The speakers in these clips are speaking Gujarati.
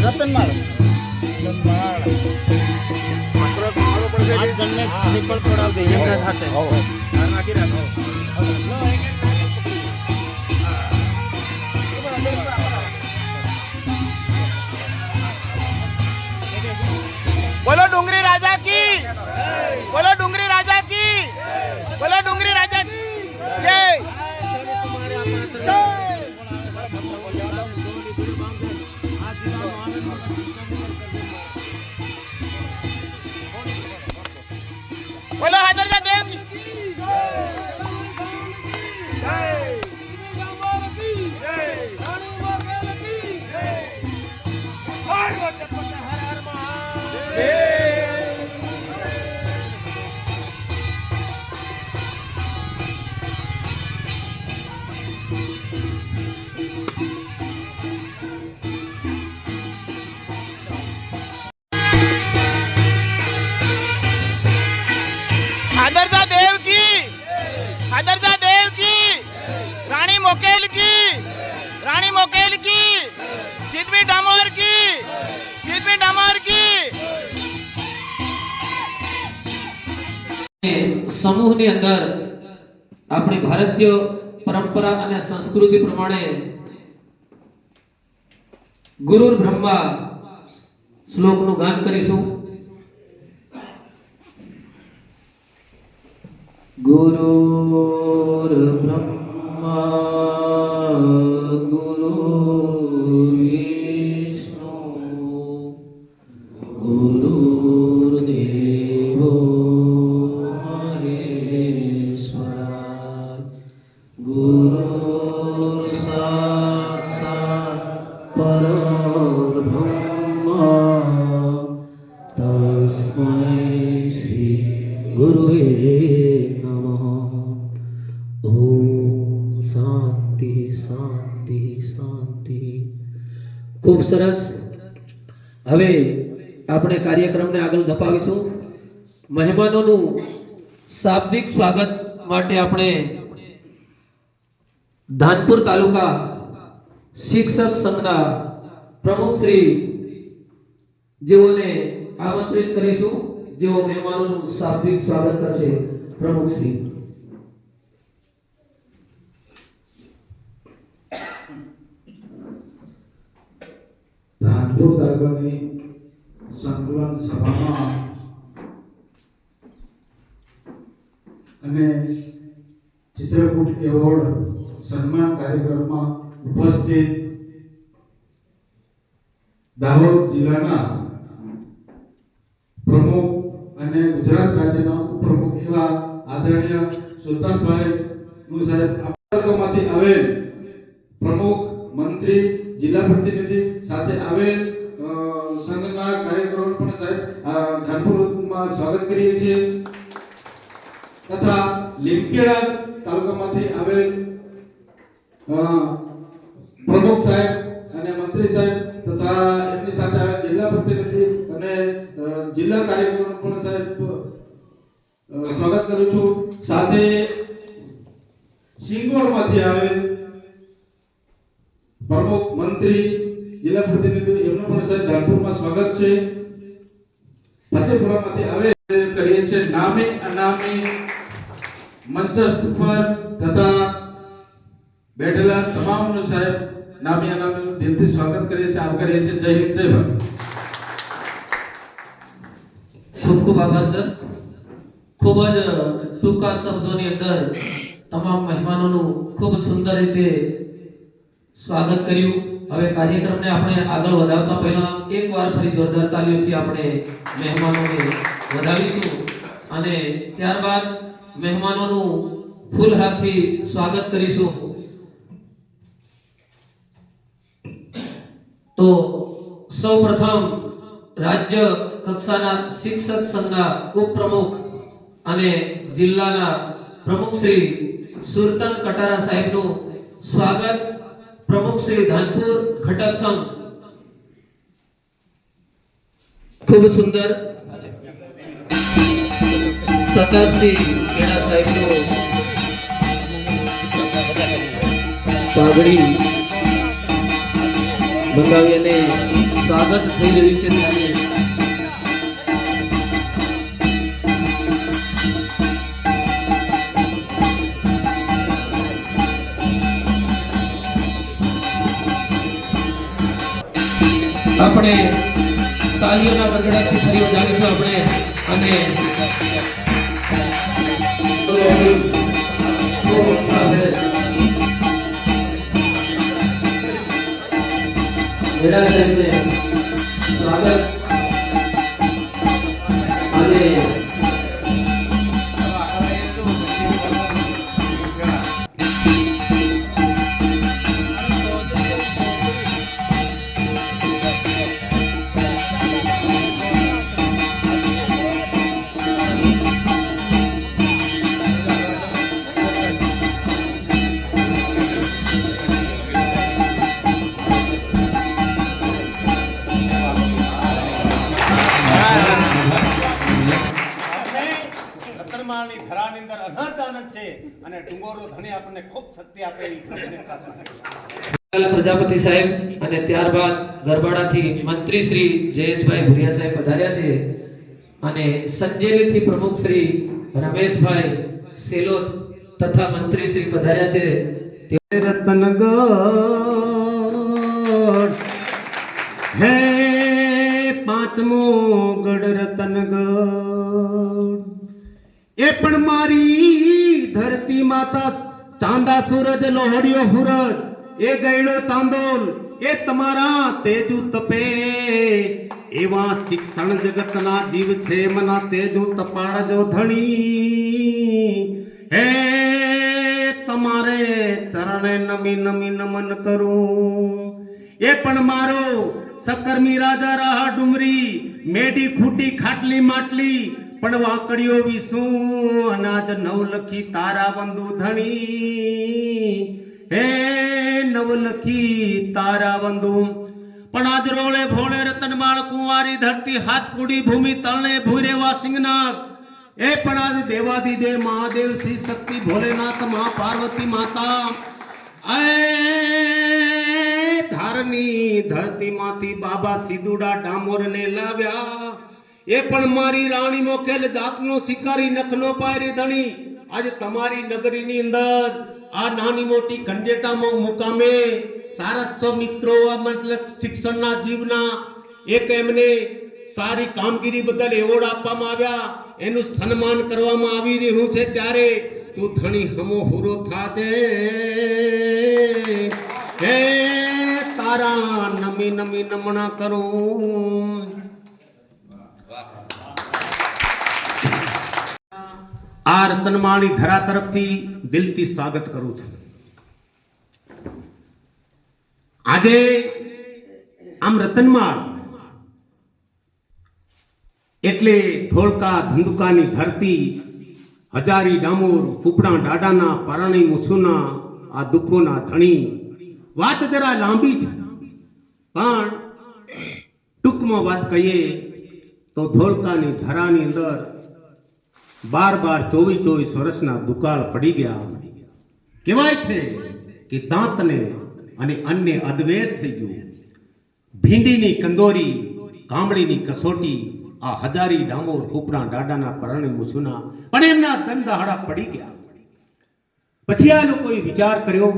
રતનમાળ બોલો ડુંગરી રાજા કી, બોલો ડુંગરી રાજા કી, બોલો ડુંગરી રાજા કી જય. બોલો હાજરજા દેવ કી आदरजा देव की, आदरजा देव की, रानी मोकेल की, रानी मोकेल की, सिद्धवी डामोर की, सिद्धवी डामोर की. સમૂહની અંદર આપણી ભારતીય પરંપરા અને સંસ્કૃતિ પ્રમાણે ગુરુ બ્રહ્મા શ્લોકનું ગાન કરીશું. ગુરુર બ્રહ્મા ગુરુર વિષ્ણુ ગુરુર્દેવો મહેશ્વરા ગુરુર સાક્ષાત પરબ્રહ્મા તસ્મૈ શ્રી ગુરુવે ખૂબ સરસ. હવે આપણે કાર્યક્રમને આગળ ધપાવીશું. મહેમાનોનું શાબ્દિક સ્વાગત માટે આપણે ધાનપુર તાલુકા શિક્ષક સંઘના પ્રમુખ શ્રી જેઓને આમંત્રિત કરીશું, જેઓ મહેમાનોનું શાબ્દિક સ્વાગત કરશે. પ્રમુખ શ્રી. ધાનપુર તાલુકાની સંકલન સભામાં અને ચિત્રકૂટ એવોર્ડ સન્માન કાર્યક્રમમાં ઉપસ્થિત દાહોદ જિલ્લાના પ્રમુખ અને ગુજરાત રાજ્યના ઉપપ્રમુખ એવા આદરણીય સુલતાનભાઈ નું સાહેબ તાલુકામાંથી આવેલ પ્રમુખ, મંત્રી, જિલ્લા પ્રતિનિધિ સાથે આવેલ સંઘના કાર્યકરો પણ સાહેબ ધાનપુરમાં સ્વાગત કરીએ છીએ. તથા લીમખેડા તાલુકામાંથી આવેલ પ્રમુખ સાહેબ અને મંત્રી સાહેબ તથા એમની સાથે આવેલ જિલ્લા પ્રતિનિધિ અને જિલ્લા કાર્યકરો પણ સાહેબ સ્વાગત કરું છું. સાથે સિંગવડમાંથી આવેલ પ્રમુખ, મંત્રી, જિલ્લા પ્રતિનિધિ એમનું પણ સાહેબ ધાનપુરમાં સ્વાગત છે. ફતેપુરામાંથી આવે કરીએ છીએ નામે અનામે મંચસ્થ પર તથા બેઠેલા તમામનું સાહેબ નામી અનામીનું દિલથી સ્વાગત કરીએ છીએ, આવકારીએ છીએ. જય હિન્દ, જય ભારત. ખૂબ ખૂબ આભાર સર. ખૂબ જ ટૂંકા શબ્દોની અંદર તમામ મહેમાનોનું ખૂબ સુંદર રીતે સ્વાગત કર્યું. હવે કાર્યક્રમને આપણે આગળ વધારતા પહેલા એકવાર ફરી જોરદાર તાલીઓથી આપણે મહેમાનોને વધાવીશું અને ત્યારબાદ મહેમાનોનું ફૂલહારથી સ્વાગત કરીશું. તો સૌપ્રથમ રાજ્ય કક્ષાના શિક્ષક સંઘના ઉપપ્રમુખ અને જિલ્લાના પ્રમુખ શ્રી સુરતન કટારા સાહેબનું સ્વાગત. પ્રમુખ શ્રી ધાનપુર ઘટક સંઘ ખૂબ સુંદર. પ્રતાપસિંહ ખેડા સાહેબનું પાઘડી બંધાવી અને સ્વાગત થઈ રહ્યું છે. ત્યારે આપણે તાલીઓના ગડગડાટથી ફરી વધારીશું આપણે અને ખેડા સાહેબને સ્વાગત અને રતનમાળની ધરાની અંદર અનહદ આનંદ છે અને ડુંગરો ધણી આપણને ખૂબ શક્તિ આપે એવી પ્રજાપતિ સાહેબ અને ત્યારબાદ ગરબાડાથી મંત્રી શ્રી જયેશભાઈ ભુરિયા સાહેબ પધાર્યા છે અને સંજેલીથી પ્રમુખ શ્રી રમેશભાઈ સેલોત તથા મંત્રી શ્રી પધાર્યા છે. રતનગઢ હે પાંચમો ગઢ રતનગઢ એ પણ મારી ધરતી માતા ચાંદા સૂરજ લોહડિયો હુરજ એ ગયડો ચાંદોલ એ તમારા તેજુ તપે એવા શિક્ષણ જગતના જીવ છે મના તેજુ તપાડજો ધણી હે તમારે ચરણે નમી નમી નમન કરું. એ પણ મારો સકરમી રાજા રાહા ડુમરી મેડી ખૂટી ખાટલી માટલી પણ વાકડીઓ વિશું અનાજ નવલખી તારા બંધુ ધણી હે નવલખી તારા બંધુ પણ આજ રોળે ભોળે રતનમાળ કુંવારી ધરતી હાથ પૂડી ભૂમિ તળને ભૂરેવા સિંહનાથ એ પણ આજ દેવાદિદેવ મહાદેવ શ્રી શક્તિ ભોલેનાથ મા પાર્વતી માતા એ ધારની ધરતી માંથી બાબા સિદુડા ડામોર ને લાવ્યા. એ પણ મારી રાણી મોકેલ જાતનો શિકારી નખનો પાયરી ધણી આજે તમારી નગરીની અંદર આ નાની મોટી કંજેટામાં મુકામે સારસ્વ મિત્રો મતલબ શિક્ષણના જીવના એક એમને સારી કામગીરી બદલ એવોર્ડ આપવામાં આવ્યા, એનું સન્માન કરવામાં આવી રહ્યું છે. ત્યારે તું ધણી હમો હુરો થાજે હે તારા નમી નમી નમણા કરું. આ રતનમાળી ધરા તરફથી દિલથી સ્વાગત કરું છું. આજે આમ રતનમાળ એટલે ધોળકા ધંધુકાની ધરતી, હજારી ડામોર કુપડા ડાડાના પારણી મુસુના આ દુઃખોના ધણી. વાત જરા લાંબી છે પણ ટૂંકમાં વાત કહીએ તો ધોળકાની ધરાની અંદર 12-24 વર્ષના દુકાળ પડી ગયા. કહેવાય છે કે દાંતને અને અન્ય અદ્વૈત થઈ ગયું. ભીંડીની કંદોરી, કામડીની કસોટી, આ હજારી ડામોર કુપડા ડાડાના પરણે મુસુના પણ એમના ધન દહાડા પડી ગયા. પછી આ લોકોએ વિચાર કર્યો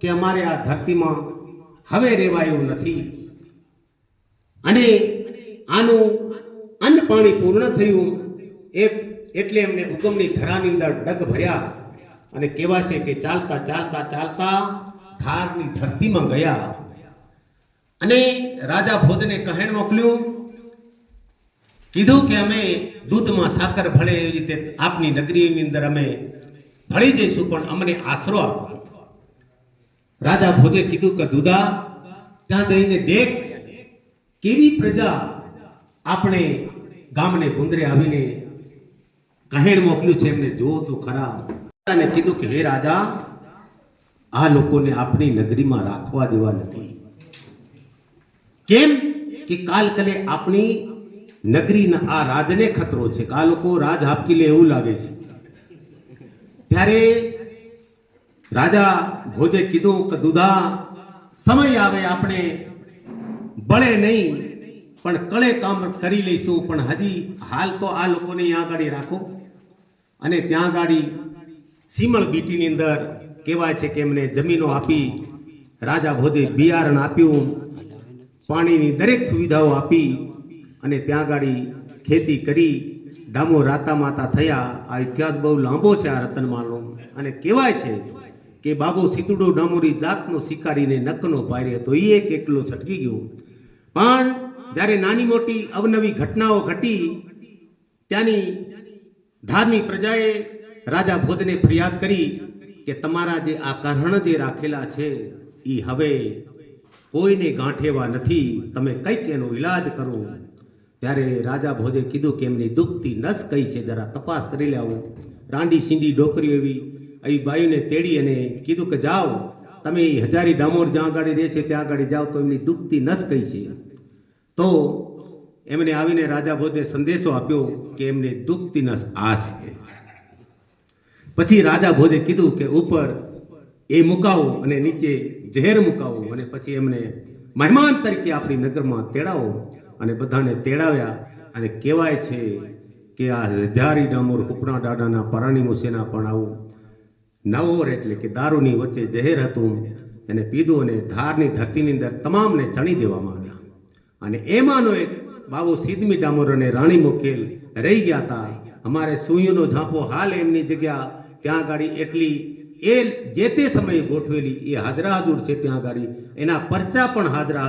કે અમારે આ ધરતીમાં હવે રહેવાયું નથી અને આનું અન્ન પાણી પૂર્ણ થયું એટલે એમને ઉગમની ધરાની અંદર ડગ ભર્યા અને કહેવાશે કે ચાલતા ચાલતા ચાલતા થારની ધરતીમાં ગયા અને રાજા ભોજને કહેણ મોકલ્યું, કીધું કે અમે દૂધમાં સાકર ભળે એવી રીતે આપની નગરીની અંદર અમે ભળી જઈશું, પણ અમને આશરો આપો. રાજા ભોજે કીધું કે દૂધા ત્યાં જઈને દેખ કેવી પ્રજા આપણે ગામને ગુંદરે આવીને કહેણ મોકલ્યું છે, એમને જો તો ખરા. અને કીધું કે હે રાજા, આ લોકોને આપણી નગરીમાં રાખવા દેવા નથી. કેમ કે કાલ કલે આપણી નગરીના આ રાજને ખતરો છે, કે આ લોકો રાજ હાપકી લે એવું લાગે છે. ત્યારે રાજા ભોજે કીધું કે દૂધા સમય આવે આપણે બળે નહીં પણ કળે કામ કરી લઈશું, પણ હજી હાલ તો આ લોકોને અહીંયા આગળ રાખો. અને ત્યાં ગાડી સીમળ બીટીની અંદર કહેવાય છે કે એમને જમીનો આપી, રાજા ભોજે બિયારણ આપ્યું, પાણીની દરેક સુવિધાઓ આપી અને ત્યાં ગાડી ખેતી કરી ડામો રાતા માતા થયા. આ ઇતિહાસ બહુ લાંબો છે આ રતનમાળનો. અને કહેવાય છે કે બાબુ સીતુડો ડામોરી જાતનો શિકારીને નકનો પાર્યો તો એ એક એકલો છટકી ગયો. પણ જ્યારે નાની મોટી અવનવી ઘટનાઓ ઘટી ત્યાંની ધારની પ્રજાએ રાજા ભોજને ફરિયાદ કરી કે તમારા જે આ કરહણ જે રાખેલા છે એ હવે કોઈને ગાંઠેવા નથી, તમે કંઈક એનો ઈલાજ કરો. ત્યારે રાજા ભોજે કીધું કે એમની દુખતી નસ કઈ છે, જરા તપાસ કરી લેવું. રાંડી સીંડી ડોકરીઓ એવી બાયુને તેડી અને કીધું કે જાઓ તમે હજારી ડામોર જ્યાં ગાડી રહે છે ત્યાં ગાડી જાઓ તો એમની દુખતી નસ કઈ છે. તો એમને આવીને રાજા ભોજને સંદેશો આપ્યો કે એમને દુખતી નસ આ છે. પછી રાજા ભોજે કીધું કે ઉપર એ મુકાવો અને નીચે ઝેર મુકાવો અને પછી એમને મહેમાન તરીકે આપણી નગરમાં તેડાવો. અને બધાને તેડાવ્યા. અને કહેવાય છે કે આ હજારી ડામોર ઉપના દાડાના પરાણી મુસેના પણ આવું નવોર એટલે કે દારૂની વચ્ચે ઝેર હતું એને પીધું અને ધારની ધરતીની અંદર તમામને ચણી દેવામાં આવ્યા. અને એમાંનો એક બાબુ સિદ્ધમી ડામોર અને રાણી મોકેલ રહી ગયા હતા. અમારે સુઈનો ઝાંપો હાલ એમની જગ્યા ત્યાં ગાડી એટલી એ જે તે સમયે ગોઠવેલી એ હાજરા હાજર છે ત્યાં ગાડી, એના પરચા પણ હાજરા